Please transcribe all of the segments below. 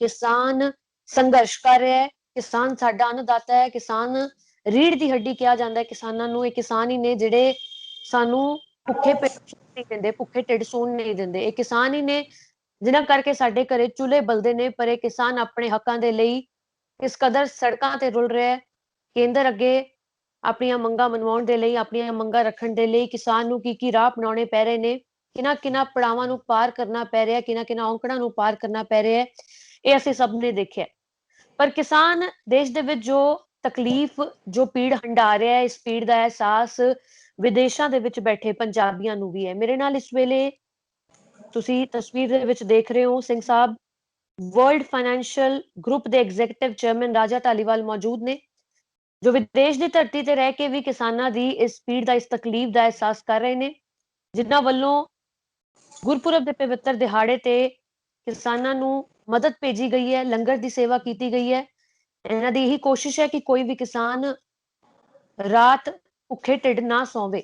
किसान संघर्ष कर रहा है, किसान साडा अन्नदाता है, किसान रीढ़ दी हड्डी कहा जाता है किसानां नूं। ये किसान ही ने जिहड़े सानू भुखे पेट नहीं दिंदे, भुखे ढिड सौण नहीं दिंदे। ये किसान ही ने जिन्हां करके साडे घरे चूल्हे बलदे ने। पर ये किसान अपने हकां दे लई किस कदर सड़कां ते रुल रहा है। केंद्र अगे अपनियां मंगां मनवाउण दे लई, अपनियां मंगां रखण दे लई किसान नूं की राह अपनाउणे पै रहे ने, किन्हां पड़ावां नूं पार करना पै रिहा, किन्हां औंकड़ां नूं पार करना पै रिहा है, ये असीं सब ने देखिआ। पर किसान देश दे विच जो तकलीफ, जो पीड़ हंडा रहा है, इस पीड़ दा एहसास विदेशां दे विच बैठे पंजाबियां नूं भी है। मेरे नाल इस वेले तुसीं तस्वीर दे विच देख रहे हो सिंह साहब, वर्ल्ड फाइनेंशियल ग्रुप दे एग्जीक्यूटिव चेयरमैन राजा धालीवाल मौजूद ने, जो विदेश की धरती ते रह के भी किसानां दी इस पीड़ दा, इस तकलीफ दा एहसास कर रहे ने, जिन्हां वल्लों गुरपुरब दे पवित्र दिहाड़े ते किसानां नूं मदद भेजी गई है, लंगर की सेवा की गई है। इन्हां दी यही कोशिश है कि कोई भी किसान रात भुखे ढिड ना सोवे।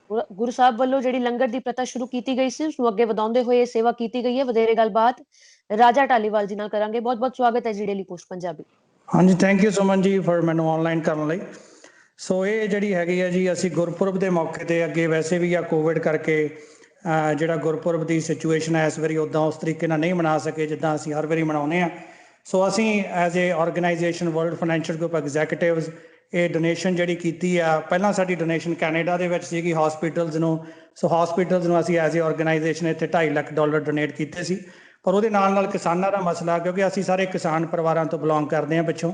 गुरु साहब वालों जिहड़ी लंगर की प्रथा शुरू की गई सी, उसनूं अगे वधाउंदे होए सेवा की गई है। वधेरे गलबात राजा ढालीवाल जी नाल करांगे। बहुत बहुत स्वागत है जी डेली पोस्ट पंजाबी। हाँ जी, thank you Suman ji for मैनू ऑनलाइन करने लई। सो ये जिहड़ी हैगी है जी, असीं गुरपुरब के मौके ते अगे वैसे भी आ कोविड करके ਜਿਹੜਾ ਗੁਰਪੁਰਬ ਦੀ ਸਿਚੁਏਸ਼ਨ ਹੈ ਇਸ ਵਾਰੀ ਉੱਦਾਂ ਉਸ ਤਰੀਕੇ ਨਾਲ ਨਹੀਂ ਮਨਾ ਸਕੇ ਜਿੱਦਾਂ ਅਸੀਂ ਹਰ ਵਾਰੀ ਮਨਾਉਂਦੇ ਹਾਂ। ਸੋ ਅਸੀਂ as a organization world financial group executives ਇਹ ਡੋਨੇਸ਼ਨ ਜਿਹੜੀ ਕੀਤੀ ਆ, ਪਹਿਲਾਂ ਸਾਡੀ ਡੋਨੇਸ਼ਨ ਕੈਨੇਡਾ ਦੇ ਵਿੱਚ ਸੀਗੀ ਹਸਪੀਟਲਸ ਨੂੰ। ਸੋ ਹਸਪੀਟਲਸ ਨੂੰ ਅਸੀਂ ਐਜ਼ ਏ ਆਰਗੇਨਾਈਜੇਸ਼ਨ ਇੱਥੇ $2.5 ਲੱਖ ਡੋਨੇਟ ਕੀਤੇ ਸੀ। ਪਰ ਉਹਦੇ ਨਾਲ ਕਿਸਾਨਾਂ ਦਾ ਮਸਲਾ, ਕਿਉਂਕਿ ਅਸੀਂ ਸਾਰੇ ਕਿਸਾਨ ਪਰਿਵਾਰਾਂ ਤੋਂ ਬਿਲੋਂਗ ਕਰਦੇ ਹਾਂ ਪਿੱਛੋਂ,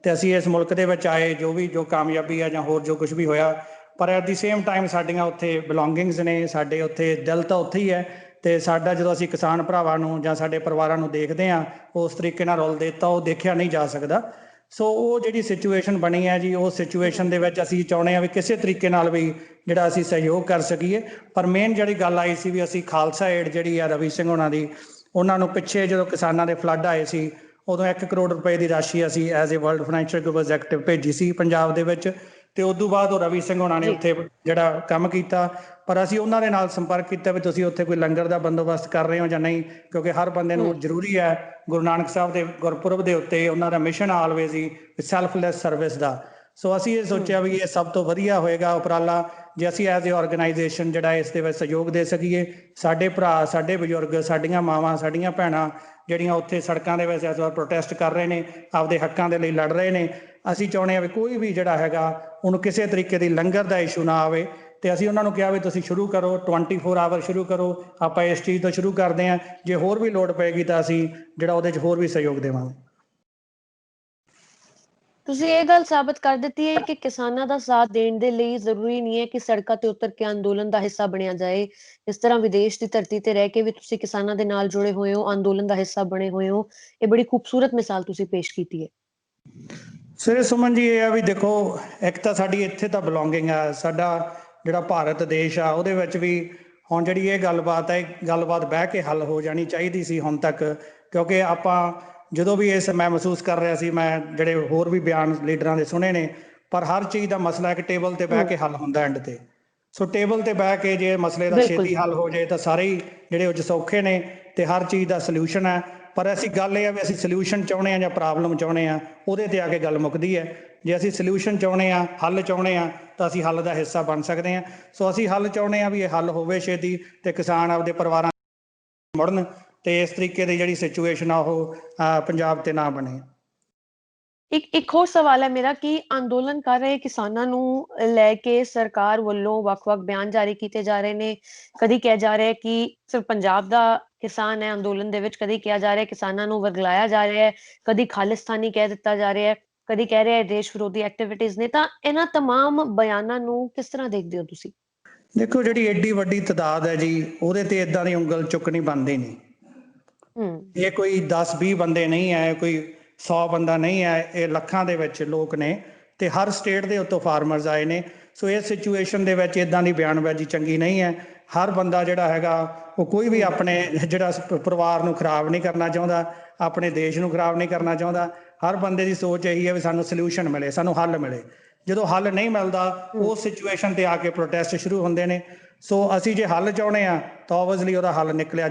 ਤੇ ਅਸੀਂ ਇਸ ਮੁਲਕ ਦੇ ਵਿੱਚ ਆਏ, ਜੋ ਕਾਮਯਾਬੀ ਆ ਜਾਂ ਹੋਰ ਜੋ ਕੁਝ ਵੀ ਹੋਇਆ, ਪਰ ਐਟ ਦੀ ਸੇਮ ਟਾਈਮ ਸਾਡੀਆਂ ਉੱਥੇ ਬਿਲੋਂਗਿੰਗਸ ਨੇ, ਸਾਡੇ ਉੱਥੇ ਦਿਲ ਤਾਂ ਉੱਥੇ ਹੀ ਹੈ। ਤੇ ਸਾਡਾ ਜਦੋਂ ਅਸੀਂ ਕਿਸਾਨ ਭਰਾਵਾਂ ਨੂੰ ਜਾਂ ਸਾਡੇ ਪਰਿਵਾਰਾਂ ਨੂੰ ਦੇਖਦੇ ਹਾਂ ਉਸ ਤਰੀਕੇ ਨਾਲ ਰੁਲਦੇ, ਤਾਂ ਉਹ ਦੇਖਿਆ ਨਹੀਂ ਜਾ ਸਕਦਾ। ਸੋ ਉਹ ਜਿਹੜੀ ਸਿਚੁਏਸ਼ਨ ਬਣੀ ਹੈ ਜੀ, ਉਸ ਸਿਚੁਏਸ਼ਨ ਦੇ ਵਿੱਚ ਅਸੀਂ ਚਾਹੁੰਦੇ ਹਾਂ ਵੀ ਕਿਸੇ ਤਰੀਕੇ ਨਾਲ ਵੀ ਜਿਹੜਾ ਅਸੀਂ ਸਹਿਯੋਗ ਕਰ ਸਕੀਏ। ਪਰ ਮੇਨ ਜਿਹੜੀ ਗੱਲ ਆਈ ਸੀ ਵੀ ਅਸੀਂ ਖਾਲਸਾ ਏਡ ਜਿਹੜੀ ਆ ਰਵੀ ਸਿੰਘ ਹੋਣਾ ਦੀ, ਉਹਨਾਂ ਨੂੰ ਪਿੱਛੇ ਜਦੋਂ ਕਿਸਾਨਾਂ ਦੇ ਫਲੱਡ ਆਏ ਸੀ ਉਦੋਂ 1 ਕਰੋੜ ਰੁਪਏ ਦੀ ਰਾਸ਼ੀ ਅਸੀਂ ਐਜ਼ ਏ ਵਰਲਡ ਫਾਈਨੈਂਸ਼ੀਅਲ ਗਰੁੱਪ ਐਗਜ਼ੈਕਟਿਵ ਭੇਜੀ ਸੀ ਪੰਜਾਬ ਦੇ ਵਿੱਚ। ਤੇ ਉਦੋਂ ਬਾਅਦ ਉਹ ਰਵੀ ਸਿੰਘ ਹੋਣਾ ਨੇ ਉੱਥੇ ਜਿਹੜਾ ਕੰਮ ਕੀਤਾ। ਪਰ ਅਸੀਂ ਉਹਨਾਂ ਦੇ ਨਾਲ ਸੰਪਰਕ ਕੀਤਾ ਵੀ ਤੁਸੀਂ ਉੱਥੇ ਕੋਈ ਲੰਗਰ ਦਾ ਬੰਦੋਬਸਤ ਕਰ ਰਹੇ ਹੋ ਜਾਂ ਨਹੀਂ, ਕਿਉਂਕਿ ਹਰ ਬੰਦੇ ਨੂੰ ਜ਼ਰੂਰੀ ਹੈ ਗੁਰੂ ਨਾਨਕ ਸਾਹਿਬ ਦੇ ਗੁਰਪੁਰਬ ਦੇ ਉੱਤੇ ਉਹਨਾਂ ਦਾ ਮਿਸ਼ਨ ਆਲਵੇਜ਼ ਹੀ ਸੈਲਫਲੈਸ ਸਰਵਿਸ ਦਾ। ਸੋ ਅਸੀਂ ਇਹ ਸੋਚਿਆ ਵੀ ਇਹ ਸਭ ਤੋਂ ਵਧੀਆ ਹੋਏਗਾ ਉਪਰਾਲਾ ਜੇ ਅਸੀਂ ਐਜ਼ ਏ ਆਰਗੇਨਾਈਜੇਸ਼ਨ ਜਿਹੜਾ ਇਸ ਦੇ ਵਿੱਚ ਸਹਿਯੋਗ ਦੇ ਸਕੀਏ। ਸਾਡੇ ਭਰਾ, ਸਾਡੇ ਬਜ਼ੁਰਗ, ਸਾਡੀਆਂ ਮਾਵਾਂ, ਸਾਡੀਆਂ ਭੈਣਾਂ ਜਿਹੜੀਆਂ ਉੱਥੇ ਸੜਕਾਂ ਦੇ ਵਿੱਚ ਇਸ ਵਾਰ ਪ੍ਰੋਟੈਸਟ ਕਰ ਰਹੇ ਨੇ, ਆਪਦੇ ਹੱਕਾਂ ਦੇ ਲਈ ਲੜ ਰਹੇ ਨੇ, ਅਸੀਂ ਚਾਹੁੰਦੇ ਹਾਂ ਵੀ ਕੋਈ ਵੀ ਜਿਹੜਾ ਹੈਗਾ ਉਹਨੂੰ ਕਿਸੇ ਤਰੀਕੇ ਦੀ ਲੰਗਰ ਦਾ ਇਸ਼ੂ ਨਾ ਆਵੇ। ਤੇ ਅਸੀਂ ਉਹਨਾਂ ਨੂੰ ਕਿਹਾ ਵੀ ਤੁਸੀਂ ਸ਼ੁਰੂ ਕਰੋ, 24 ਆਵਰ ਸ਼ੁਰੂ ਕਰੋ, ਆਪਾਂ ਇਸ ਚੀਜ਼ ਤੋਂ ਸ਼ੁਰੂ ਕਰਦੇ ਹਾਂ। ਜੇ ਹੋਰ ਵੀ ਲੋੜ ਪਏਗੀ ਤਾਂ ਅਸੀਂ ਜਿਹੜਾ ਉਹਦੇ 'ਚ ਹੋਰ ਵੀ ਸਹਿਯੋਗ ਦੇਵਾਂਗੇ। ਤੁਸੀਂ ਇਹ ਗੱਲ ਸਾਬਤ ਕਰ ਦਿੱਤੀ ਹੈ ਕਿ ਕਿਸਾਨਾਂ ਦਾ ਸਾਥ ਦੇਣ ਦੇ ਲਈ ਜ਼ਰੂਰੀ ਨਹੀਂ ਹੈ ਕਿ ਸੜਕਾਂ ਤੇ ਉਤਰ ਕੇ ਅੰਦੋਲਨ ਦਾ ਹਿੱਸਾ ਬਣਿਆ ਜਾਏ। ਇਸ ਤਰ੍ਹਾਂ ਵਿਦੇਸ਼ ਦੀ ਧਰਤੀ ਤੇ ਰਹਿ ਕੇ ਵੀ ਤੁਸੀਂ ਕਿਸਾਨਾਂ ਦੇ ਨਾਲ ਜੁੜੇ ਹੋਏ ਹੋ, ਅੰਦੋਲਨ ਦਾ ਹਿੱਸਾ ਬਣੇ ਹੋਏ ਹੋ। ਇਹ ਬੜੀ ਖੂਬਸੂਰਤ ਮਿਸਾਲ ਤੁਸੀਂ ਪੇਸ਼ ਕੀਤੀ ਹੈ। ਸਰ ਸੁਮਨ ਜੀ, ਇਹ ਆ ਵੀ ਦੇਖੋ, ਇੱਕ ਤਾਂ ਸਾਡੀ ਇੱਥੇ ਤਾਂ ਬਿਲੋਂਗਿੰਗ ਆ, ਸਾਡਾ ਜਿਹੜਾ ਭਾਰਤ ਦੇਸ਼ ਆ ਉਹਦੇ ਵਿੱਚ ਵੀ ਹੁਣ ਜਿਹੜੀ ਇਹ ਗੱਲਬਾਤ ਹੈ, ਗੱਲਬਾਤ ਬਹਿ ਕੇ ਹੱਲ ਹੋ ਜਾਣੀ ਚਾਹੀਦੀ ਸੀ ਹੁਣ ਤੱਕ। ਕਿਉਂਕਿ ਆਪਾਂ ਜਦੋਂ ਵੀ ਇਸ ਮੈਂ ਮਹਿਸੂਸ ਕਰ ਰਿਹਾ ਸੀ, ਮੈਂ ਜਿਹੜੇ ਹੋਰ ਵੀ ਬਿਆਨ ਲੀਡਰਾਂ ਦੇ ਸੁਣੇ ਨੇ, ਪਰ ਹਰ ਚੀਜ਼ ਦਾ ਮਸਲਾ ਇੱਕ ਟੇਬਲ ਤੇ ਬਹਿ ਕੇ ਹੱਲ ਹੁੰਦਾ ਐਂਡ ਤੇ। ਸੋ ਟੇਬਲ ਤੇ ਬਹਿ ਕੇ ਜੇ ਮਸਲੇ ਦਾ ਛੇਤੀ ਹੱਲ ਹੋ ਜਾਏ ਤਾਂ ਸਾਰੇ ਹੀ ਜਿਹੜੇ ਉਹ 'ਚ ਸੌਖੇ ਨੇ ਤੇ ਹਰ ਚੀਜ਼ ਦਾ ਸਲਿਊਸ਼ਨ ਹੈ। ਪਰ ਅਸੀਂ ਗੱਲ ਇਹ ਆ ਵੀ ਅਸੀਂ ਸਲਿਊਸ਼ਨ ਚਾਹੁੰਦੇ ਹਾਂ ਜਾਂ ਪ੍ਰੋਬਲਮ ਚਾਹੁੰਦੇ ਹਾਂ, ਉਹਦੇ ਤੇ ਆ ਕੇ ਗੱਲ ਮੁੱਕਦੀ ਹੈ। ਜੇ ਅਸੀਂ ਸਲਿਊਸ਼ਨ ਚਾਹੁੰਦੇ ਹਾਂ, ਹੱਲ ਚਾਹੁੰਦੇ ਹਾਂ, ਤਾਂ ਅਸੀਂ ਹੱਲ ਦਾ ਹਿੱਸਾ ਬਣ ਸਕਦੇ ਹਾਂ। ਸੋ ਅਸੀਂ ਹੱਲ ਚਾਹੁੰਦੇ ਹਾਂ ਵੀ ਇਹ ਹੱਲ ਹੋਵੇ ਛੇਤੀ ਤੇ ਕਿਸਾਨ ਆਪਦੇ ਪਰਿਵਾਰਾਂ ਮੁੜਨ ਤੇ ਇਸ ਤਰੀਕੇ ਦੀ ਜਿਹੜੀ ਸਿਚੁਏਸ਼ਨ ਆ ਉਹ ਪੰਜਾਬ ਤੇ ਨਾ ਬਣੇ। ਇੱਕ ਹੋਰ ਸਵਾਲ ਹੈ ਮੇਰਾ ਕਿ ਅੰਦੋਲਨ ਕਰ ਰਹੇ ਕਿਸਾਨਾਂ ਨੂੰ ਲੈ ਕੇ ਸਰਕਾਰ ਵੱਲੋਂ ਵੱਖ-ਵੱਖ ਬਿਆਨ ਜਾਰੀ ਕੀਤੇ ਜਾ ਰਹੇ ਨੇ। ਕਦੀ ਕਿਹਾ ਜਾ ਰਿਹਾ ਕਿ ਸਿਰਫ ਪੰਜਾਬ ਦਾ ਕਿਸਾਨ ਹੈ ਅੰਦੋਲਨ ਦੇ ਵਿੱਚ, ਕਦੀ ਕਿਹਾ ਜਾ ਰਿਹਾ ਕਿਸਾਨਾਂ ਨੂੰ ਵਰਗਲਾਇਆ ਜਾ ਰਿਹਾ ਹੈ, ਕਦੀ ਖਾਲਿਸਤਾਨੀ ਕਹਿ ਦਿੱਤਾ ਜਾ ਰਿਹਾ ਹੈ, ਕਦੀ ਕਹਿ ਰਿਹਾ ਦੇਸ਼ ਵਿਰੋਧੀ ਐਕਟੀਵਿਟੀਜ਼ ਨੇ। ਤਾਂ ਇਹਨਾਂ तमाम ਬਿਆਨਾਂ ਨੂੰ ਕਿਸ ਤਰ੍ਹਾਂ ਦੇਖਦੇ ਹੋ ਤੁਸੀਂ? ਦੇਖੋ, ਜਿਹੜੀ ਐਡੀ ਵੱਡੀ ਤਾਦਾਦ ਹੈ ਜੀ, ਉਹਦੇ ਤੇ ਇਦਾਂ ਦੀ ਉਂਗਲ ਚੁੱਕਣੀ ਬਣਦੀ ਨਹੀਂ। ਇਹ ਕੋਈ 10-20 ਬੰਦੇ ਨਹੀਂ ਹੈ, ਕੋਈ 100 ਬੰਦਾ ਨਹੀਂ ਹੈ, ਇਹ ਲੱਖਾਂ ਦੇ ਵਿੱਚ ਲੋਕ ਨੇ ਤੇ ਹਰ ਸਟੇਟ ਦੇ ਉੱਤੋਂ ਫਾਰਮਰਸ ਆਏ ਨੇ। ਸੋ ਇਸ ਸਿਚੁਏਸ਼ਨ ਦੇ ਵਿੱਚ ਇਦਾਂ ਦੀ ਬਿਆਨਬਾਜ਼ੀ ਚੰਗੀ ਨਹੀਂ ਹੈ। ਹਰ ਬੰਦਾ ਜਿਹੜਾ ਹੈਗਾ ਉਹ ਕੋਈ ਵੀ ਆਪਣੇ ਜਿਹੜਾ ਪਰਿਵਾਰ ਨੂੰ ਖਰਾਬ ਨਹੀਂ ਕਰਨਾ ਚਾਹੁੰਦਾ, ਆਪਣੇ ਦੇਸ਼ ਨੂੰ ਖਰਾਬ ਨਹੀਂ ਕਰਨਾ ਚਾਹੁੰਦਾ। ਹਰ ਬੰਦੇ ਦੀ ਸੋਚ ਇਹੀ ਹੈ ਵੀ ਸਾਨੂੰ ਸਲਿਊਸ਼ਨ ਮਿਲੇ, ਸਾਨੂੰ ਹੱਲ ਮਿਲੇ। ਜਦੋਂ ਹੱਲ ਨਹੀਂ ਮਿਲਦਾ ਉਸ ਸਿਚੁਏਸ਼ਨ ਤੇ ਆ ਕੇ ਪ੍ਰੋਟੈਸਟ ਸ਼ੁਰੂ ਹੁੰਦੇ ਨੇ। ਸੋ ਅਸੀਂ ਜੇ ਹੱਲ ਚਾਹੁੰਦੇ ਆ ਤਾਂ ਓਬਵੀਅਸਲੀ ਉਹਦਾ ਹੱਲ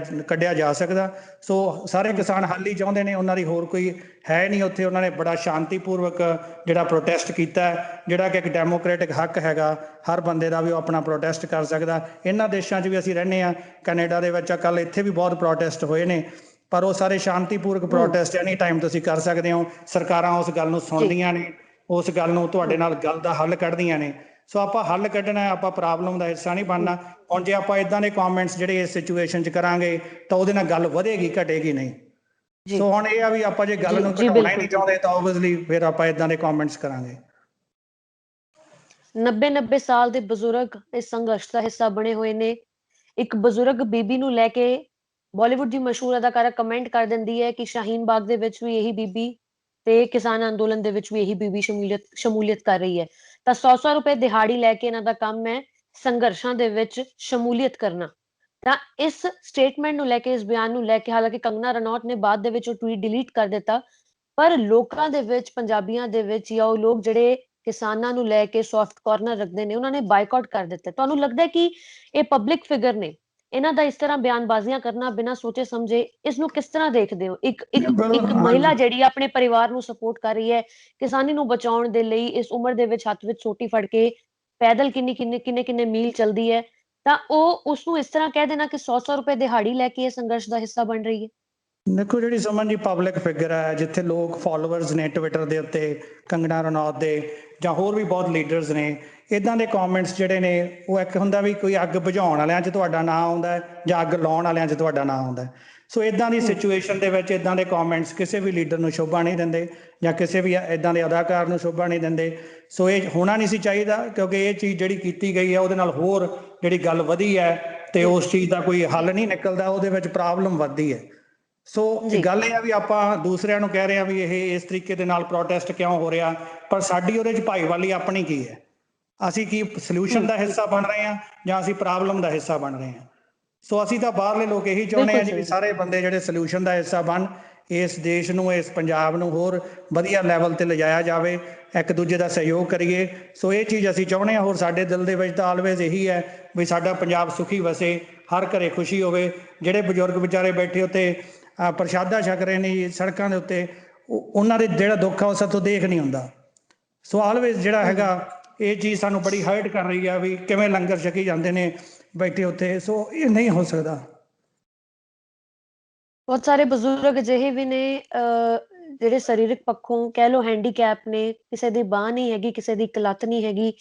ਕੱਢਿਆ ਜਾ ਸਕਦਾ। ਸੋ ਸਾਰੇ ਕਿਸਾਨ ਹੱਲ ਹੀ ਚਾਹੁੰਦੇ ਨੇ, ਉਹਨਾਂ ਦੀ ਹੋਰ ਕੋਈ ਹੈ ਨਹੀਂ ਉੱਥੇ। ਉਹਨਾਂ ਨੇ ਬੜਾ ਸ਼ਾਂਤੀਪੂਰਵਕ ਜਿਹੜਾ ਪ੍ਰੋਟੈਸਟ ਕੀਤਾ, ਜਿਹੜਾ ਕਿ ਇੱਕ ਡੈਮੋਕ੍ਰੈਟਿਕ ਹੱਕ ਹੈਗਾ ਹਰ ਬੰਦੇ ਦਾ ਵੀ ਉਹ ਆਪਣਾ ਪ੍ਰੋਟੈਸਟ ਕਰ ਸਕਦਾ। ਇਹਨਾਂ ਦੇਸ਼ਾਂ 'ਚ ਵੀ ਅਸੀਂ ਰਹਿੰਦੇ ਹਾਂ, ਕੈਨੇਡਾ ਦੇ ਵਿੱਚ ਕੱਲ ਇੱਥੇ ਵੀ ਬਹੁਤ ਪ੍ਰੋਟੈਸਟ ਹੋਏ ਨੇ, ਪਰ ਉਹ ਸਾਰੇ ਸ਼ਾਂਤੀਪੂਰਕ ਪ੍ਰੋਟੈਸਟ ਐਨੀ ਟਾਈਮ ਤੁਸੀਂ ਕਰ ਸਕਦੇ ਹੋ। ਸਰਕਾਰਾਂ ਉਸ ਗੱਲ ਨੂੰ ਜੀ ਸੁਣਦੀਆਂ ਨੇ, ਉਸ ਗੱਲ ਨੂੰ ਤੁਹਾਡੇ ਨਾਲ ਗੱਲ ਦਾ ਹੱਲ ਕੱਢਦੀਆਂ ਨੇ। ਸੋ ਆਪਾਂ ਹੱਲ ਕੱਢਣਾ, ਆਪਾਂ ਪ੍ਰੋਬਲਮ ਦਾ ਹਿੱਸਾ ਨਹੀਂ ਬਣਨਾ। ਹੁਣ ਜੇ ਆਪਾਂ ਇਦਾਂ ਦੇ ਕਮੈਂਟਸ ਜਿਹੜੇ ਇਸ ਸਿਚੁਏਸ਼ਨ 'ਚ ਕਰਾਂਗੇ ਤਾਂ ਉਹਦੇ ਨਾਲ ਗੱਲ ਵਧੇਗੀ, ਘਟੇਗੀ ਨਹੀਂ। ਜੀ ਸੋ ਹੁਣ ਇਹ ਆ ਵੀ ਆਪਾਂ ਜੇ ਗੱਲ ਜੀ ਨੂੰ ਜੀ ਘਟਾਉਣਾ ਹੀ ਬਿਲਕੁਲ ਨਹੀਂ ਚਾਹੁੰਦੇ ਤਾਂ ਓਬਵੀਅਸਲੀ ਫਿਰ ਆਪਾਂ ਇਦਾਂ ਦੇ ਕਮੈਂਟਸ ਕਰਾਂਗੇ। 90 ਸਾਲ ਦੇ ਬਜ਼ੁਰਗ ਇਸ ਸੰਘਰਸ਼ ਦਾ ਹਿੱਸਾ ਬਣੇ ਹੋਏ ਨੇ। ਇੱਕ ਬਜ਼ੁਰਗ ਬੀਬੀ ਨੂੰ ਲੈ ਕੇ ਬਾਲੀਵੁੱਡ ਦੀ ਮਸ਼ਹੂਰ ਅਦਾਕਾਰਾ ਕਮੈਂਟ ਕਰ ਦਿੰਦੀ ਹੈ ਕਿ ਸ਼ਾਹੀਨ ਬਾਗ ਦੇ ਵਿੱਚ ਵੀ ਇਹੀ ਬੀਬੀ ਤੇ ਕਿਸਾਨ ਅੰਦੋਲਨ ਦੇ ਵਿੱਚ ਵੀ ਇਹੀ ਬੀਬੀ ਸ਼ਮੂਲੀਅਤ ਕਰ ਰਹੀ ਹੈ। ਤਾਂ 100 ਰੁਪਏ ਦਿਹਾੜੀ ਲੈ ਕੇ ਇਹਨਾਂ ਦਾ ਕੰਮ ਹੈ ਸੰਘਰਸ਼ਾਂ ਦੇ ਵਿੱਚ ਸ਼ਮੂਲੀਅਤ ਕਰਨਾ। ਤਾਂ ਇਸ ਸਟੇਟਮੈਂਟ ਨੂੰ ਲੈ ਕੇ, ਇਸ ਬਿਆਨ ਨੂੰ ਲੈ ਕੇ, ਹਾਲਾਂਕਿ ਕੰਗਨਾ ਰਣੌਤ ਨੇ ਬਾਅਦ ਦੇ ਵਿੱਚ ਉਹ ਟਵੀਟ ਡਿਲੀਟ ਕਰ ਦਿੱਤਾ, ਪਰ ਲੋਕਾਂ ਦੇ ਵਿੱਚ, ਪੰਜਾਬੀਆਂ ਦੇ ਵਿੱਚ, ਜਾਂ ਉਹ ਲੋਕ ਜਿਹੜੇ ਕਿਸਾਨਾਂ ਨੂੰ ਲੈ ਕੇ ਸੌਫਟ ਕਾਰਨਰ ਰੱਖਦੇ ਨੇ, ਉਹਨਾਂ ਨੇ ਬਾਈਕਾਟ ਕਰ ਦਿੱਤਾ। ਤੁਹਾਨੂੰ ਲੱਗਦਾ ਹੈ ਕਿ ਇਹ ਪਬਲਿਕ ਫਿਗਰ ਨੇ, ਇਹਨਾਂ ਦਾ ਇਸ ਤਰ੍ਹਾਂ ਬਿਆਨਬਾਜ਼ੀਆਂ ਕਰਨਾ ਬਿਨਾਂ ਸੋਚੇ ਸਮਝੇ, ਇਸ ਨੂੰ ਕਿਸ ਤਰ੍ਹਾਂ ਦੇਖਦੇ ਹੋ? ਇੱਕ ਮਹਿਲਾ ਜਿਹੜੀ ਆਪਣੇ ਪਰਿਵਾਰ ਨੂੰ ਸਪੋਰਟ ਕਰ ਰਹੀ ਹੈ, ਕਿਸਾਨੀ ਨੂੰ ਬਚਾਉਣ ਦੇ ਲਈ ਇਸ ਉਮਰ ਦੇ ਵਿੱਚ ਹੱਥ ਵਿੱਚ ਸੋਟੀ ਫੜ ਕੇ ਪੈਦਲ ਕਿੰਨੇ ਮੀਲ ਚਲਦੀ ਹੈ, ਤਾਂ ਉਹ ਉਸਨੂੰ ਇਸ ਤਰ੍ਹਾਂ ਕਹਿ ਦੇਣਾ ਕਿ 100 ਰੁਪਏ ਦਿਹਾੜੀ ਲੈ ਕੇ ਇਹ ਸੰਘਰਸ਼ ਦਾ ਹਿੱਸਾ ਬਣ ਰਹੀ ਹੈ। ਦੇਖੋ, ਜਿਹੜੀ ਸੁਮਨ ਜੀ ਪਬਲਿਕ ਫਿਗਰ ਹੈ, ਜਿੱਥੇ ਲੋਕ ਫਾਲੋਅਰਸ ਨੇ ਟਵਿੱਟਰ ਦੇ ਉੱਤੇ ਕੰਗਨਾ ਰਣੌਤ ਦੇ ਜਾਂ ਹੋਰ ਵੀ ਬਹੁਤ ਲੀਡਰਸ ਨੇ, ਇਦਾਂ ਦੇ ਕਮੈਂਟਸ ਜਿਹੜੇ ਨੇ ਉਹ ਇੱਕ ਹੁੰਦਾ ਵੀ ਕੋਈ ਅੱਗ ਬੁਝਾਉਣ ਵਾਲਿਆਂ 'ਚ ਤੁਹਾਡਾ ਨਾਂ ਆਉਂਦਾ ਜਾਂ ਅੱਗ ਲਾਉਣ ਵਾਲਿਆਂ 'ਚ ਤੁਹਾਡਾ ਨਾਂ ਆਉਂਦਾ। ਸੋ ਇਦਾਂ ਦੀ ਸਿਚੁਏਸ਼ਨ ਦੇ ਵਿੱਚ ਇਦਾਂ ਦੇ ਕਮੈਂਟਸ ਕਿਸੇ ਵੀ ਲੀਡਰ ਨੂੰ ਸ਼ੋਭਾ ਨਹੀਂ ਦਿੰਦੇ ਜਾਂ ਕਿਸੇ ਵੀ ਇਦਾਂ ਦੇ ਅਦਾਕਾਰ ਨੂੰ ਸ਼ੋਭਾ ਨਹੀਂ ਦਿੰਦੇ। ਸੋ ਇਹ ਹੋਣਾ ਨਹੀਂ ਸੀ ਚਾਹੀਦਾ, ਕਿਉਂਕਿ ਇਹ ਚੀਜ਼ ਜਿਹੜੀ ਕੀਤੀ ਗਈ ਹੈ ਉਹਦੇ ਨਾਲ ਹੋਰ ਜਿਹੜੀ ਗੱਲ ਵਧੀ ਹੈ ਤੇ ਉਸ ਚੀਜ਼ ਦਾ ਕੋਈ ਹੱਲ ਨਹੀਂ ਨਿਕਲਦਾ, ਉਹਦੇ ਵਿੱਚ ਪ੍ਰੋਬਲਮ ਵੱਧਦੀ ਹੈ। ਸੋ ਜੀ ਗੱਲ ਇਹ ਆ ਵੀ ਆਪਾਂ ਦੂਸਰਿਆਂ ਨੂੰ ਕਹਿ ਰਹੇ ਆ ਵੀ ਇਹ ਇਸ ਤਰੀਕੇ ਦੇ ਨਾਲ ਪ੍ਰੋਟੈਸਟ ਕਿਉਂ ਹੋ ਰਿਹਾ, ਪਰ ਸਾਡੀ ਉਹਦੇ 'ਚ ਭਾਈਵਾਲੀ ਆਪਣੀ ਕੀ ਹੈ? ਅਸੀਂ ਕੀ ਸੋਲਿਊਸ਼ਨ ਦਾ ਹਿੱਸਾ ਬਣ ਰਹੇ ਹਾਂ ਜਾਂ ਅਸੀਂ ਪ੍ਰੋਬਲਮ ਦਾ ਹਿੱਸਾ ਬਣ ਰਹੇ ਹਾਂ? ਸੋ ਅਸੀਂ ਤਾਂ ਬਾਹਰਲੇ ਲੋਕ ਇਹੀ ਚਾਹੁੰਦੇ ਬਿਲਕੁਲ ਆ ਜੀ ਵੀ ਸਹੀ। ਸਾਰੇ ਬੰਦੇ ਜਿਹੜੇ ਸੋਲਿਊਸ਼ਨ ਦਾ ਹਿੱਸਾ ਬਣ, ਇਸ ਦੇਸ਼ ਨੂੰ, ਇਸ ਪੰਜਾਬ ਨੂੰ ਹੋਰ ਵਧੀਆ ਲੈਵਲ ਤੇ ਲਿਜਾਇਆ ਜਾਵੇ, ਇੱਕ ਦੂਜੇ ਦਾ ਸਹਿਯੋਗ ਕਰੀਏ। ਸੋ ਇਹ ਚੀਜ਼ ਅਸੀਂ ਚਾਹੁੰਦੇ ਹਾਂ। ਹੋਰ ਸਾਡੇ ਦਿਲ ਦੇ ਵਿੱਚ ਤਾਂ ਆਲਵੇਜ਼ ਇਹੀ ਹੈ ਵੀ ਸਾਡਾ ਪੰਜਾਬ ਸੁਖੀ ਵਸੇ, ਹਰ ਘਰੇ ਖੁਸ਼ੀ ਹੋਵੇ। ਜਿਹੜੇ ਬਜ਼ੁਰਗ ਵਿਚਾਰੇ ਬੈਠੇ ਉੱਤੇ ਪ੍ਰਸ਼ਾਦਾ ਛਕ ਰਹੇ ਨੇ ਜੀ ਸੜਕਾਂ ਦੇ ਉੱਤੇ, ਉਹਨਾਂ ਦੇ ਜਿਹੜਾ ਦੁੱਖ ਆ ਉਹ ਸਾਥੋਂ ਦੇਖ ਨਹੀਂ ਹੁੰਦਾ। ਸੋ ਆਲਵੇਜ਼ ਜਿਹੜਾ ਹੈਗਾ ਇਹ ਚੀਜ਼ ਸਾਨੂੰ ਬੜੀ ਹਰਟ ਕਰ ਰਹੀ ਆ ਵੀ ਕਿਵੇਂ ਲੰਗਰ ਛਕੀ ਜਾਂਦੇ ਨੇ ਬੈਠੇ ਉੱਥੇ। ਸੋ ਇਹ ਨਹੀਂ ਹੋ ਸਕਦਾ। ਬਹੁਤ ਸਾਰੇ ਬਜ਼ੁਰਗ ਅਜਿਹੇ ਵੀ ਨੇ ਜਿਹੜੇ ਸਰੀਰਕ ਪੱਖੋਂ ਕਹਿ ਲਓ ਹੈਂਡੀਕੈਪ ਨੇ, ਕਿਸੇ ਦੀ ਬਾਂਹ ਨਹੀਂ ਹੈਗੀ, ਕਿਸੇ ਦੀ ਇੱਕ ਲੱਤ ਨਹੀਂ ਹੈਗੀ।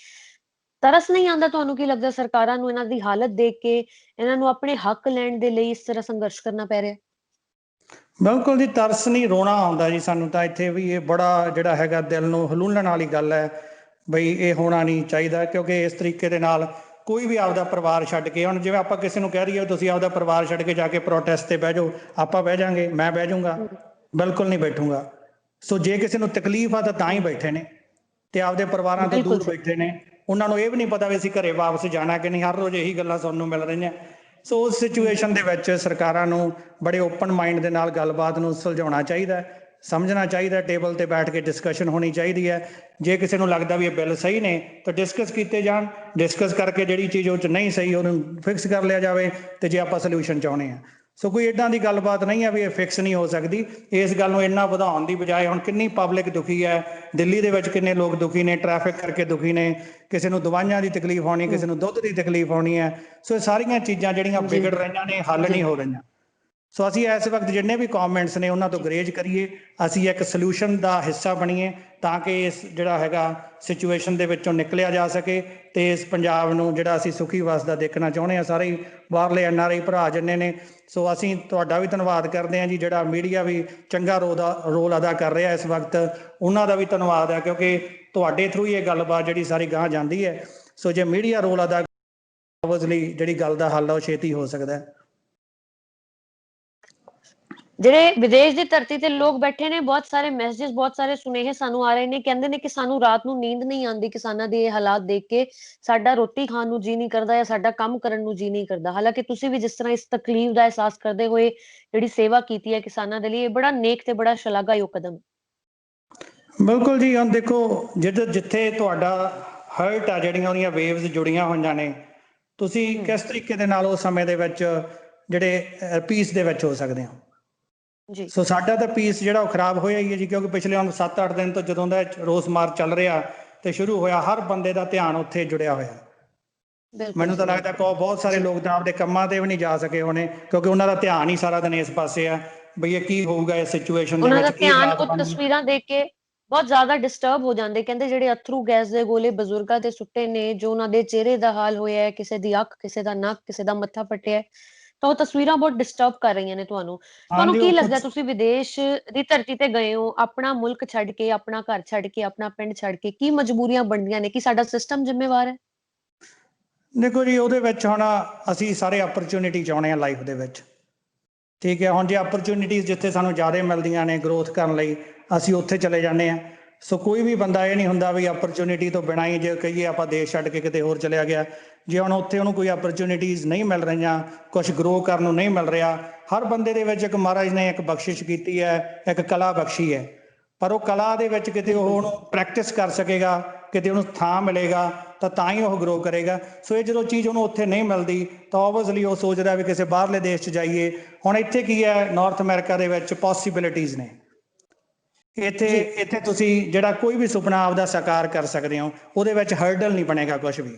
ਤਰਸ ਨਹੀਂ ਆਉਂਦਾ? ਤੁਹਾਨੂੰ ਕੀ ਲੱਗਦਾ ਸਰਕਾਰਾਂ ਨੂੰ ਇਹਨਾਂ ਦੀ ਹਾਲਤ ਦੇਖ ਕੇ ਇਹਨਾਂ ਨੂੰ ਆਪਣੇ ਹੱਕ ਲੈਣ ਦੇ ਲਈ ਇਸ ਤਰ੍ਹਾਂ ਸੰਘਰਸ਼ ਕਰਨਾ ਪੈ ਰਿਹਾ? ਬਿਲਕੁਲ ਜੀ, ਤਰਸ ਨਹੀਂ, ਰੋਣਾ ਆਉਂਦਾ ਜੀ ਸਾਨੂੰ ਤਾਂ ਇੱਥੇ ਵੀ। ਇਹ ਬੜਾ ਜਿਹੜਾ ਹੈਗਾ ਦਿਲ ਨੂੰ ਹਲੂਲਣ ਵਾਲੀ ਗੱਲ ਹੈ ਬਈ ਇਹ ਹੋਣਾ ਨਹੀਂ ਚਾਹੀਦਾ, ਕਿਉਂਕਿ ਇਸ ਤਰੀਕੇ ਦੇ ਨਾਲ ਕੋਈ ਵੀ ਆਪਦਾ ਪਰਿਵਾਰ ਛੱਡ ਕੇ, ਹੁਣ ਜਿਵੇਂ ਆਪਾਂ ਕਿਸੇ ਨੂੰ ਕਹਿ ਦਈਏ ਤੁਸੀਂ ਆਪਦਾ ਪਰਿਵਾਰ ਛੱਡ ਕੇ ਜਾ ਕੇ ਪ੍ਰੋਟੈਸਟ ਤੇ ਬਹਿ ਜਾਓ, ਆਪਾਂ ਬਹਿ ਜਾਾਂਗੇ? ਮੈਂ ਬਹਿ ਜਾਊਂਗਾ? ਬਿਲਕੁਲ ਨਹੀਂ ਬੈਠੂੰਗਾ। ਸੋ ਜੇ ਕਿਸੇ ਨੂੰ ਤਕਲੀਫ ਆ ਤਾਂ ਹੀ ਬੈਠੇ ਨੇ ਤੇ ਆਪਦੇ ਪਰਿਵਾਰਾਂ ਤੋਂ ਬਿਲਕੁਲ ਦੂਰ ਸਹੀ। ਬੈਠੇ ਨੇ। ਉਹਨਾਂ ਨੂੰ ਇਹ ਵੀ ਨਹੀਂ ਪਤਾ ਵੀ ਅਸੀਂ ਘਰੇ ਵਾਪਸ ਜਾਣਾ ਕਿ ਨਹੀਂ। ਹਰ ਰੋਜ਼ ਇਹੀ ਗੱਲਾਂ ਸੁਣਨ ਨੂੰ ਮਿਲ ਰਹੀਆਂ। ਸੋ ਉਸ ਸਿਚੁਏਸ਼ਨ ਦੇ ਵਿੱਚ ਸਰਕਾਰਾਂ ਨੂੰ ਬੜੇ ਓਪਨ ਮਾਈਂਡ ਦੇ ਨਾਲ ਗੱਲਬਾਤ ਨੂੰ ਸੁਲਝਾਉਣਾ ਚਾਹੀਦਾ, ਸਮਝਣਾ ਚਾਹੀਦਾ, ਟੇਬਲ ਤੇ ਬੈਠ ਕੇ ਡਿਸਕਸ਼ਨ ਹੋਣੀ ਚਾਹੀਦੀ ਹੈ। ਜੇ ਕਿਸੇ ਨੂੰ ਲੱਗਦਾ ਵੀ ਇਹ ਬਿੱਲ ਸਹੀ ਨੇ ਤਾਂ ਡਿਸਕਸ ਕੀਤੇ ਜਾਣ, ਡਿਸਕਸ ਕਰਕੇ ਜਿਹੜੀ ਚੀਜ਼ ਉਹ 'ਚ ਨਹੀਂ ਸਹੀ ਉਹਨੂੰ ਫਿਕਸ ਕਰ ਲਿਆ ਜਾਵੇ। ਤੇ ਜੇ ਆਪਾਂ ਸੋਲਿਊਸ਼ਨ ਚਾਹੁੰਦੇ ਹਾਂ, ਸੋ ਕੋਈ ਇੱਦਾਂ ਦੀ ਗੱਲਬਾਤ ਨਹੀਂ ਹੈ ਵੀ ਇਹ ਫਿਕਸ ਨਹੀਂ ਹੋ ਸਕਦੀ। ਇਸ ਗੱਲ ਨੂੰ ਇੰਨਾ ਵਧਾਉਣ ਦੀ ਬਜਾਏ, ਹੁਣ ਕਿੰਨੀ ਪਬਲਿਕ ਦੁਖੀ ਹੈ ਦਿੱਲੀ ਦੇ ਵਿੱਚ, ਕਿੰਨੇ ਲੋਕ ਦੁਖੀ ਨੇ, ਟ੍ਰੈਫਿਕ ਕਰਕੇ ਦੁਖੀ ਨੇ, ਕਿਸੇ ਨੂੰ ਦਵਾਈਆਂ ਦੀ ਤਕਲੀਫ ਹੋਣੀ, ਕਿਸੇ ਨੂੰ ਦੁੱਧ ਦੀ ਤਕਲੀਫ ਹੋਣੀ ਹੈ। ਸੋ ਇਹ ਸਾਰੀਆਂ ਚੀਜ਼ਾਂ ਜਿਹੜੀਆਂ ਜੀ ਵਿਗੜ ਰਹੀਆਂ ਨੇ, ਹੱਲ ਜੀ ਨਹੀਂ ਹੋ ਰਹੀਆਂ। ਸੋ ਅਸੀਂ ਇਸ ਵਕਤ ਜਿੰਨੇ ਵੀ ਕਮੈਂਟਸ ਨੇ ਉਹਨਾਂ ਤੋਂ ਗਰੇਜ ਕਰੀਏ, ਅਸੀਂ ਇੱਕ ਸੋਲਿਊਸ਼ਨ ਦਾ ਹਿੱਸਾ ਬਣੀਏ ਤਾਂ ਕਿ ਇਸ ਜਿਹੜਾ ਹੈਗਾ ਸਿਚੁਏਸ਼ਨ ਦੇ ਵਿੱਚੋਂ ਨਿਕਲਿਆ ਜਾ ਸਕੇ ਤੇ ਇਸ ਪੰਜਾਬ ਨੂੰ ਜਿਹੜਾ ਅਸੀਂ ਸੁਖੀ ਵਸਦਾ ਦੇਖਣਾ ਚਾਹੁੰਦੇ ਹਾਂ। ਸਾਰੇ ਬਾਹਰਲੇ NRI ਭਰਾ ਜਿੰਨੇ ਨੇ, ਸੋ ਅਸੀਂ ਤੁਹਾਡਾ ਵੀ ਧੰਨਵਾਦ ਕਰਦੇ ਹਾਂ ਜੀ। ਜਿਹੜਾ ਮੀਡੀਆ ਵੀ ਚੰਗਾ ਰੋਲ ਅਦਾ ਕਰ ਰਿਹਾ ਇਸ ਵਕਤ, ਉਹਨਾਂ ਦਾ ਵੀ ਧੰਨਵਾਦ ਹੈ, ਕਿਉਂਕਿ ਤੁਹਾਡੇ ਥਰੂ ਹੀ ਇਹ ਗੱਲਬਾਤ ਜਿਹੜੀ ਸਾਰੀ ਗਾਂਹ ਜਾਂਦੀ ਹੈ। ਸੋ ਜੇ ਮੀਡੀਆ ਰੋਲ ਅਦਾ ਲਈ ਜਿਹੜੀ ਗੱਲ ਦਾ ਹੱਲ ਆ ਉਹ ਛੇਤੀ ਹੋ ਸਕਦਾ ਹੈ। ਜਿਹੜੇ ਵਿਦੇਸ਼ ਦੀ ਧਰਤੀ ਤੇ ਲੋਕ ਬੈਠੇ ਨੇ, ਬਹੁਤ ਸਾਰੇ ਮੈਸੇजेस, ਬਹੁਤ ਸਾਰੇ ਸੁਨੇਹੇ ਸਾਨੂੰ ਆ ਰਹੇ ਨੇ। ਕਹਿੰਦੇ ਨੇ ਕਿ ਸਾਨੂੰ ਰਾਤ ਨੂੰ ਨੀਂਦ ਨਹੀਂ ਆਉਂਦੀ ਕਿਸਾਨਾਂ ਦੇ ਇਹ ਹਾਲਾਤ ਦੇਖ ਕੇ। ਸਾਡਾ ਰੋਟੀ ਖਾਣ ਨੂੰ ਜੀ ਨਹੀਂ ਕਰਦਾ ਜਾਂ ਸਾਡਾ ਕੰਮ ਕਰਨ ਨੂੰ ਜੀ ਨਹੀਂ ਕਰਦਾ। ਹਾਲਾਂਕਿ ਤੁਸੀਂ ਵੀ ਜਿਸ ਤਰ੍ਹਾਂ ਇਸ ਤਕਲੀਫ ਦਾ ਅਹਿਸਾਸ ਕਰਦੇ ਹੋਏ ਜਿਹੜੀ ਸੇਵਾ ਕੀਤੀ ਹੈ ਕਿਸਾਨਾਂ ਦੇ ਲਈ, ਇਹ ਬੜਾ ਨੇਕ ਤੇ ਬੜਾ ਸ਼ਲਾਘਾਯੋਗ ਕਦਮ। ਬਿਲਕੁਲ ਜੀ। ਹੁਣ ਦੇਖੋ, ਜਿੱਥੇ ਤੁਹਾਡਾ ਹਰਟ ਆ, ਜਿਹੜੀਆਂ ਉਹਦੀਆਂ ਵੇਵਸ ਜੁੜੀਆਂ ਹੋਈਆਂ ਨੇ, ਤੁਸੀਂ ਕਿਸ ਤਰੀਕੇ ਦੇ ਨਾਲ ਉਸ ਸਮੇਂ ਦੇ ਵਿੱਚ ਜਿਹੜੇ ਪੀਸ ਦੇ ਵਿੱਚ ਹੋ ਸਕਦੇ ਹੋ। ਜੀ ਸੋ ਸਾਡਾ ਤਾਂ ਪੀਸ ਜਿਹੜਾ ਉਹ ਖਰਾਬ ਹੋਇਆ ਹੀ ਹੈ ਜੀ, ਕਿਉਂਕਿ ਪਿਛਲੇ ਹੁਣ 7-8 ਦਿਨ ਤੋਂ ਜਦੋਂ ਦਾ ਰੋਸ ਮਾਰਚ ਚੱਲ ਰਿਹਾ ਤੇ ਸ਼ੁਰੂ ਹੋਇਆ, ਹਰ ਬੰਦੇ ਦਾ ਧਿਆਨ ਉੱਥੇ ਜੁੜਿਆ ਹੋਇਆ। ਬਿਲਕੁਲ ਮੈਨੂੰ ਤਾਂ ਜੀ, ਲੱਗਦਾ ਕਿ ਬਹੁਤ ਸਾਰੇ ਲੋਕ ਤਾਂ ਆਪਦੇ ਕੰਮਾਂ ਤੇ ਵੀ ਨਹੀਂ ਜਾ ਸਕੇ ਹੋਣੇ, ਕਿਉਂਕਿ ਉਹਨਾਂ ਦਾ ਧਿਆਨ ਹੀ ਸਾਰਾ ਦਿਨ ਇਸ ਪਾਸੇ ਆ ਬਈ ਇਹ ਕੀ ਹੋਊਗਾ ਇਸ ਸਿਚੁਏਸ਼ਨ ਦੇ ਉਹਨਾਂ ਵਿੱਚ, ਦਾ ਕੀ ਧਿਆਨ ਹਾਲਾਤ ਉਹ ਬਣਨਗੇ। ਤਸਵੀਰਾਂ ਦੇਖ ਕੇ ਬਹੁਤ ਜ਼ਿਆਦਾ ਡਿਸਟਰਬ ਹੋ ਜਾਂਦੇ। ਕਹਿੰਦੇ ਜਿਹੜੇ ਅਥਰੂ ਗੈਸ ਦੇ ਗੋਲੇ ਬਜ਼ੁਰਗਾਂ ਤੇ ਸੁੱਟੇ ਨੇ, ਜੋ ਉਹਨਾਂ ਦੇ ਚਿਹਰੇ ਦਾ ਹਾਲ ਹੋਇਆ ਹੈ, ਕਿਸੇ ਦੀ ਅੱਖ, ਕਿਸੇ ਦਾ ਨੱਕ, ਕਿਸੇ ਦਾ ਮੱਥਾ ਫਟਿਆ ਹੈ, ਤਾਂ ਉਹ ਤਸਵੀਰਾਂ ਬਹੁਤ ਡਿਸਟਰਬ ਕਰ ਰਹੀਆਂ ਨੇ ਤੁਹਾਨੂੰ। ਤੁਹਾਨੂੰ ਹਾਂਜੀ, ਕੀ ਉਹ ਲੱਗਦਾ, ਕੁਛ ਤੁਸੀਂ ਵਿਦੇਸ਼ ਦੀ ਧਰਤੀ ਤੇ ਗਏ ਹੋ, ਆਪਣਾ ਮੁਲਕ ਛੱਡ ਕੇ, ਆਪਣਾ ਘਰ ਛੱਡ ਕੇ, ਆਪਣਾ ਪਿੰਡ ਛੱਡ ਕੇ, ਕੀ ਮਜਬੂਰੀਆਂ ਬਣਦੀਆਂ ਨੇ? ਕਿ ਸਾਡਾ ਸਿਸਟਮ ਜ਼ਿੰਮੇਵਾਰ ਹੈ? ਦੇਖੋ ਜੀ, ਉਹਦੇ ਵਿੱਚ ਹੁਣ ਅਸੀਂ ਸਾਰੇ ਅਪਰਚੁਨਿਟੀ ਚਾਹੁੰਦੇ ਹਾਂ ਲਾਈਫ ਦੇ ਵਿੱਚ, ਠੀਕ ਹੈ। ਹੁਣ ਜੇ ਅਪਰਚੁਨਿਟੀਜ਼ ਜਿੱਥੇ ਸਾਨੂੰ ਜ਼ਿਆਦਾ ਮਿਲਦੀਆਂ ਨੇ ਗਰੋਥ ਕਰਨ ਲਈ, ਅਸੀਂ ਉੱਥੇ ਚਲੇ ਜਾਂਦੇ ਹਾਂ। ਸੋ ਕੋਈ ਵੀ ਬੰਦਾ ਇਹ ਨਹੀਂ ਹੁੰਦਾ ਵੀ ਅਪਰਚੁਨਿਟੀ ਤੋਂ ਬਿਨਾਂ ਹੀ, ਜੇ ਕਹੀਏ ਆਪਾਂ ਦੇਸ਼ ਛੱਡ ਕੇ ਕਿਤੇ ਹੋਰ ਚਲਿਆ ਗਿਆ, ਜੇ ਹੁਣ ਉੱਥੇ ਉਹਨੂੰ ਕੋਈ ਅਪਰਚੁਨਿਟੀਜ਼ ਨਹੀਂ ਮਿਲ ਰਹੀਆਂ, ਕੁਛ ਗਰੋ ਕਰਨ ਨੂੰ ਨਹੀਂ ਮਿਲ ਰਿਹਾ। ਹਰ ਬੰਦੇ ਦੇ ਵਿੱਚ ਇੱਕ ਮਹਾਰਾਜ ਨੇ ਇੱਕ ਬਖਸ਼ਿਸ਼ ਕੀਤੀ ਹੈ, ਇੱਕ ਕਲਾ ਬਖਸ਼ੀ ਹੈ, ਪਰ ਉਹ ਕਲਾ ਦੇ ਵਿੱਚ ਕਿਤੇ ਉਹ ਬਿਲਕੁਲ ਜੀ, ਉਹਨੂੰ ਪ੍ਰੈਕਟਿਸ ਕਰ ਸਕੇਗਾ, ਕਿਤੇ ਉਹਨੂੰ ਥਾਂ ਮਿਲੇਗਾ ਤਾਂ ਹੀ ਉਹ ਗਰੋ ਕਰੇਗਾ। ਸੋ ਇਹ ਜਦੋਂ ਚੀਜ਼ ਉਹਨੂੰ ਉੱਥੇ ਨਹੀਂ ਮਿਲਦੀ ਤਾਂ ਓਬਵੀਅਸਲੀ ਉਹ ਸੋਚਦਾ ਵੀ ਕਿਸੇ ਬਾਹਰਲੇ ਦੇਸ਼ 'ਚ ਜਾਈਏ। ਹੁਣ ਇੱਥੇ ਕੀ ਹੈ, ਨਾਰਥ ਅਮਰੀਕਾ ਦੇ ਵਿੱਚ ਪੋਸੀਬਿਲਿਟੀਜ਼ ਨੇ। ਇੱਥੇ ਜੀ ਇੱਥੇ ਤੁਸੀਂ ਜਿਹੜਾ ਕੋਈ ਵੀ ਸੁਪਨਾ ਆਪਦਾ ਸਾਕਾਰ ਕਰ ਸਕਦੇ ਹੋ, ਉਹਦੇ ਵਿੱਚ ਹਰਡਲ ਨਹੀਂ ਬਣੇਗਾ ਕੁਛ ਵੀ,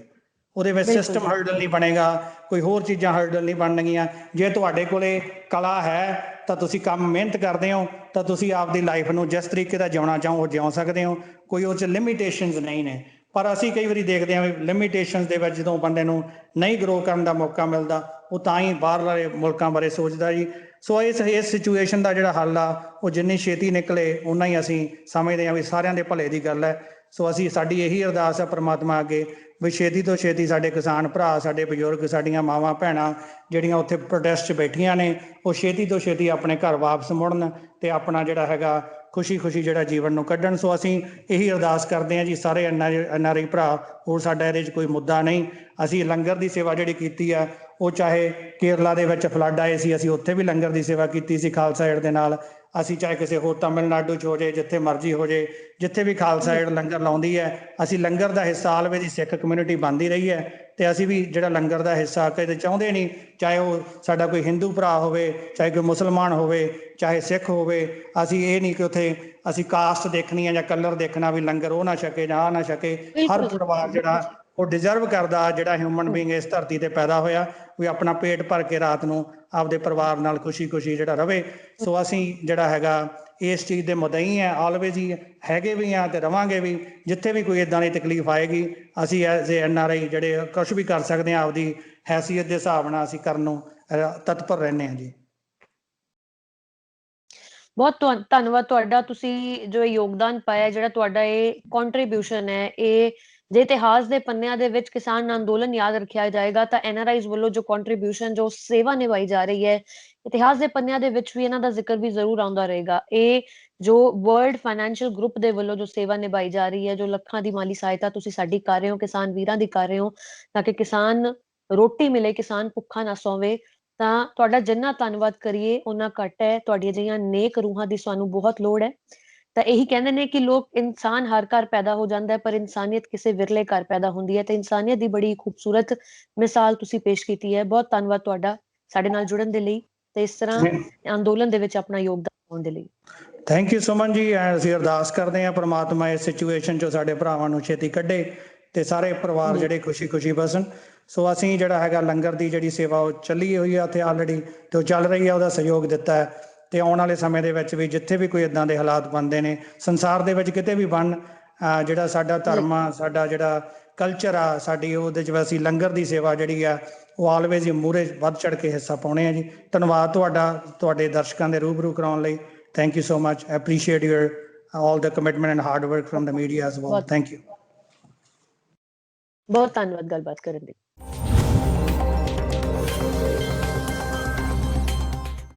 ਉਹਦੇ ਵਿੱਚ ਬਿਲਕੁਲ ਸਿਸਟਮ ਜੀ, ਹਰਡਲ ਨਹੀਂ ਬਣੇਗਾ, ਕੋਈ ਹੋਰ ਚੀਜ਼ਾਂ ਹਰਡਲ ਨਹੀਂ ਬਣਨਗੀਆਂ। ਜੇ ਤੁਹਾਡੇ ਕੋਲੇ ਕਲਾ ਹੈ ਤਾਂ ਤੁਸੀਂ ਕੰਮ ਮਿਹਨਤ ਕਰਦੇ ਹੋ ਤਾਂ ਤੁਸੀਂ ਆਪਦੀ ਲਾਈਫ ਨੂੰ ਜਿਸ ਤਰੀਕੇ ਦਾ ਜਿਉਣਾ ਚਾਹੋ ਉਹ ਜਿਉ ਸਕਦੇ ਹੋ, ਕੋਈ ਉਹ 'ਚ ਲਿਮੀਟੇਸ਼ਨਸ ਨਹੀਂ ਨੇ। ਪਰ ਅਸੀਂ ਕਈ ਵਾਰੀ ਦੇਖਦੇ ਹਾਂ ਵੀ ਲਿਮੀਟੇਸ਼ਨਸ ਦੇ ਵਿੱਚ ਜਦੋਂ ਬੰਦੇ ਨੂੰ ਨਹੀਂ ਗਰੋ ਕਰਨ ਦਾ ਮੌਕਾ ਮਿਲਦਾ, ਉਹ ਤਾਂ ਹੀ ਬਾਹਰਲੇ ਮੁਲਕਾਂ ਬਾਰੇ ਸੋਚਦਾ ਜੀ। ਸੋ ਇਸ ਸਿਚੁਏਸ਼ਨ ਦਾ ਜਿਹੜਾ ਹੱਲ ਆ ਉਹ ਜਿੰਨੀ ਛੇਤੀ ਨਿਕਲੇ ਓਨਾ ਹੀ ਅਸੀਂ ਸਮਝਦੇ ਹਾਂ ਵੀ ਸਾਰਿਆਂ ਦੇ ਭਲੇ ਦੀ ਗੱਲ ਹੈ। ਸੋ ਸਾਡੀ ਇਹੀ ਅਰਦਾਸ ਹੈ ਪ੍ਰਮਾਤਮਾ ਅੱਗੇ ਵੀ ਛੇਤੀ ਤੋਂ ਛੇਤੀ ਸਾਡੇ ਕਿਸਾਨ ਭਰਾ, ਸਾਡੇ ਬਜ਼ੁਰਗ, ਸਾਡੀਆਂ ਮਾਵਾਂ ਭੈਣਾਂ ਜਿਹੜੀਆਂ ਉੱਥੇ ਪ੍ਰੋਟੈਸਟ 'ਚ ਬੈਠੀਆਂ ਨੇ, ਉਹ ਛੇਤੀ ਤੋਂ ਛੇਤੀ ਆਪਣੇ ਘਰ ਵਾਪਸ ਮੁੜਨ ਤੇ ਆਪਣਾ ਜਿਹੜਾ ਹੈਗਾ ਖੁਸ਼ੀ ਜਿਹੜਾ ਜੀਵਨ ਨੂੰ ਕੱਢਣ। ਸੋ ਅਸੀਂ ਇਹੀ ਅਰਦਾਸ ਕਰਦੇ ਹਾਂ ਜੀ ਸਾਰੇ NRI ਭਰਾ। ਹੋਰ ਸਾਡਾ ਇਹਦੇ 'ਚ ਕੋਈ ਮੁੱਦਾ ਨਹੀਂ। ਅਸੀਂ ਲੰਗਰ ਦੀ ਸੇਵਾ ਜਿਹੜੀ ਕੀਤੀ ਆ, ਉਹ ਚਾਹੇ ਕੇਰਲਾ ਦੇ ਵਿੱਚ ਫਲੱਡ ਆਏ ਸੀ, ਅਸੀਂ ਉੱਥੇ ਵੀ ਲੰਗਰ ਦੀ ਸੇਵਾ ਕੀਤੀ ਸੀ ਖਾਲਸਾ ਏਡ ਦੇ ਨਾਲ। ਅਸੀਂ ਚਾਹੇ ਕਿਸੇ ਹੋਰ ਤਮਿਲਨਾਡੂ 'ਚ ਹੋ ਜਾਏ, ਜਿੱਥੇ ਮਰਜ਼ੀ ਹੋ ਜਾਏ, ਜਿੱਥੇ ਵੀ ਖਾਲਸਾ ਏਡ ਲੰਗਰ ਲਾਉਂਦੀ ਹੈ, ਅਸੀਂ ਲੰਗਰ ਦਾ ਹਿੱਸਾ ਆਲਵੇ ਦੀ ਸਿੱਖ ਕਮਿਊਨਿਟੀ ਬਣਦੀ ਰਹੀ ਹੈ ਤੇ ਅਸੀਂ ਵੀ ਜਿਹੜਾ ਲੰਗਰ ਦਾ ਹਿੱਸਾ ਕਦੇ ਚਾਹੁੰਦੇ ਨਹੀਂ, ਚਾਹੇ ਉਹ ਸਾਡਾ ਕੋਈ ਹਿੰਦੂ ਭਰਾ ਹੋਵੇ, ਚਾਹੇ ਕੋਈ ਮੁਸਲਮਾਨ ਹੋਵੇ, ਚਾਹੇ ਸਿੱਖ ਹੋਵੇ। ਅਸੀਂ ਇਹ ਨਹੀਂ ਕਿ ਉੱਥੇ ਅਸੀਂ ਕਾਸਟ ਦੇਖਣੀ ਹੈ ਜਾਂ ਕਲਰ ਦੇਖਣਾ ਵੀ ਲੰਗਰ ਉਹ ਨਾ ਛਕੇ ਜਾਂ ਆ ਨਾ ਛਕੇ। ਹਰ ਬਿਲਕੁਲ ਜੀ, ਪਰਿਵਾਰ ਬਿਲਕੁਲ ਜਿਹੜਾ ਉਹ ਡਿਜ਼ਰਵ ਕਰਦਾ, ਜਿਹੜਾ ਹਿਊਮਨ ਬੀਇੰਗ ਇਸ ਧਰਤੀ ਤੇ ਪੈਦਾ ਹੋਇਆ, ਵੀ ਆਪਣਾ ਪੇਟ ਭਰ ਕੇ ਰਾਤ ਨੂੰ ਆਪਦੇ ਪਰਿਵਾਰ ਨਾਲ ਖੁਸ਼ੀ ਜਿਹੜਾ ਰਵੇ। ਸੋ ਅਸੀਂ ਜਿਹੜਾ ਹੈਗਾ ਇਸ ਚੀਜ਼ ਦੇ ਮੁਦਈ ਹੈ, ਆਲਵੇਜ਼ ਹੀ ਹੈਗੇ ਵੀ ਹਾਂ ਤੇ ਰਵਾਂਗੇ ਵੀ। ਜਿੱਥੇ ਵੀ ਕੋਈ ਇੱਦਾਂ ਦੀ ਤਕਲੀਫ ਆਏਗੀ, ਅਸੀਂ ਐਜ਼ ਏ NRI ਜਿਹੜੇ ਕੁਛ ਵੀ ਕਰ ਸਕਦੇ ਹਾਂ ਆਪਦੀ ਹੈਸੀਅਤ ਦੇ ਹਿਸਾਬ ਨਾਲ ਅਸੀਂ ਕਰਨ ਨੂੰ ਤਤਪਰ ਰਹਿੰਦੇ ਹਾਂ ਜੀ। ਬਹੁਤ ਧੰਨਵਾਦ ਤੁਹਾਡਾ। ਤੁਸੀਂ ਜੋ ਯੋਗਦਾਨ ਪਾਇਆ, ਜਿਹੜਾ ਤੁਹਾਡਾ ਇਹ ਕੰਟਰੀਬਿਊਸ਼ਨ ਹੈ, ਇਹ ਜੇ ਇਤਿਹਾਸ ਦੇ ਪੰਨਿਆਂ ਦੇ ਵਿੱਚ ਕਿਸਾਨ ਅੰਦੋਲਨ ਯਾਦ ਰੱਖਿਆ ਜਾਏਗਾ ਤਾਂ NRIs ਵੱਲੋਂ ਜੋ ਕੰਟਰੀਬਿਊਸ਼ਨ, ਜੋ ਸੇਵਾ ਨਿਭਾਈ ਜਾ ਰਹੀ ਹੈ, ਇਤਿਹਾਸ ਦੇ ਪੰਨਿਆਂ ਦੇ ਵਿੱਚ ਵੀ ਇਹਨਾਂ ਦਾ ਜ਼ਿਕਰ ਵੀ ਜ਼ਰੂਰ ਆਉਂਦਾ ਰਹੇਗਾ। ਇਹ ਜੋ ਵਰਲਡ ਫਾਈਨੈਂਸ਼ੀਅਲ ਗਰੁੱਪ ਦੇ ਵੱਲੋਂ ਜੋ ਸੇਵਾ ਨਿਭਾਈ ਜਾ ਰਹੀ ਹੈ, ਜੋ ਲੱਖਾਂ ਦੀ ਮਾਲੀ ਸਹਾਇਤਾ ਤੁਸੀਂ ਸਾਡੀ ਕਰ ਰਹੇ ਹੋ, ਕਿਸਾਨ ਵੀਰਾਂ ਦੀ ਕਰ ਰਹੇ ਹੋ, ਤਾਂ ਕਿ ਕਿਸਾਨ ਰੋਟੀ ਮਿਲੇ, ਕਿਸਾਨ ਭੁੱਖਾ ਨਾ ਸੋਵੇ, ਤਾਂ ਤੁਹਾਡਾ ਜਿੰਨਾ ਧੰਨਵਾਦ ਕਰੀਏ ਓਨਾ ਘੱਟ ਹੈ। ਤੁਹਾਡੀਆਂ ਜਿਹੀਆਂ ਨੇਕ ਰੂਹਾਂ ਦੀ ਸਾਨੂੰ ਬਹੁਤ ਲੋੜ ਹੈ। ਤਾਂ ਇਹੀ ਕਹਿੰਦੇ ਨੇ ਕਿ ਲੋਕ, ਇਨਸਾਨ ਹਰ ਘਰ ਪੈਦਾ ਹੋ ਜਾਂਦਾ ਹੈ, ਪਰ ਇਨਸਾਨੀਅਤ ਕਿਸੇ ਵਿਰਲੇ ਘਰ ਪੈਦਾ ਹੁੰਦੀ ਹੈ। ਤੇ ਇਨਸਾਨੀਅਤ ਦੀ ਬੜੀ ਖੂਬਸੂਰਤ ਮਿਸਾਲ ਤੁਸੀਂ ਪੇਸ਼ ਕੀਤੀ ਹੈ। ਬਹੁਤ ਧੰਨਵਾਦ ਤੁਹਾਡਾ ਸਾਡੇ ਨਾਲ ਜੁੜਨ ਦੇ ਲਈ ਤੇ ਇਸ ਤਰ੍ਹਾਂ ਅੰਦੋਲਨ ਦੇ ਵਿੱਚ ਆਪਣਾ ਯੋਗਦਾਨ ਪਾਉਣ ਦੇ ਲਈ। ਥੈਂਕ ਯੂ ਸੁਮਨ ਜੀ। ਅਸੀਂ ਅਰਦਾਸ ਕਰਦੇ ਹਾਂ ਪ੍ਰਮਾਤਮਾ ਇਸ ਸਿਚੁਏਸ਼ਨ 'ਚੋਂ ਸਾਡੇ ਭਰਾਵਾਂ ਨੂੰ ਛੇਤੀ ਕੱਢੇ ਤੇ ਸਾਰੇ ਪਰਿਵਾਰ ਜੀ ਜਿਹੜੇ ਖੁਸ਼ੀ ਬਸਣ। ਸੋ ਅਸੀਂ ਜਿਹੜਾ ਹੈਗਾ ਲੰਗਰ ਦੀ ਜਿਹੜੀ ਸੇਵਾ ਉਹ ਚੱਲੀ ਹੋਈ ਆ ਉੱਥੇ ਆਲਰੇਡੀ, ਤੇ ਉਹ ਚੱਲ ਰਹੀ ਆ, ਉਹਦਾ ਸਹਿਯੋਗ ਦਿੱਤਾ ਹੈ। ਤੇ ਆਉਣ ਵਾਲੇ ਸਮੇਂ ਦੇ ਵਿੱਚ ਵੀ ਜਿੱਥੇ ਵੀ ਕੋਈ ਇੱਦਾਂ ਦੇ ਹਾਲਾਤ ਬਣਦੇ ਨੇ ਸੰਸਾਰ ਦੇ ਵਿੱਚ, ਕਿਤੇ ਵੀ ਬਣ, ਜਿਹੜਾ ਸਾਡਾ ਜੀ ਧਰਮ ਆ, ਸਾਡਾ ਜਿਹੜਾ ਕਲਚਰ ਆ, ਸਾਡੀ ਉਹਦੇ 'ਚ ਅਸੀਂ ਲੰਗਰ ਦੀ ਸੇਵਾ ਜਿਹੜੀ ਆ ਉਹ ਆਲਵੇਜ਼ ਹੀ ਮੂਹਰੇ ਵੱਧ ਚੜ੍ਹ ਕੇ ਹਿੱਸਾ ਪਾਉਣੇ ਆ ਜੀ। ਧੰਨਵਾਦ ਤੁਹਾਡਾ, ਤੁਹਾਡੇ ਦਰਸ਼ਕਾਂ ਦੇ ਰੂਬਰੂ ਕਰਾਉਣ ਲਈ। Thank you so much. I appreciate your all the commitment and hard work from the media as well. ਬਹੁਤ Thank you. ਬਹੁਤ ਧੰਨਵਾਦ ਗੱਲਬਾਤ ਕਰਨ ਲਈ।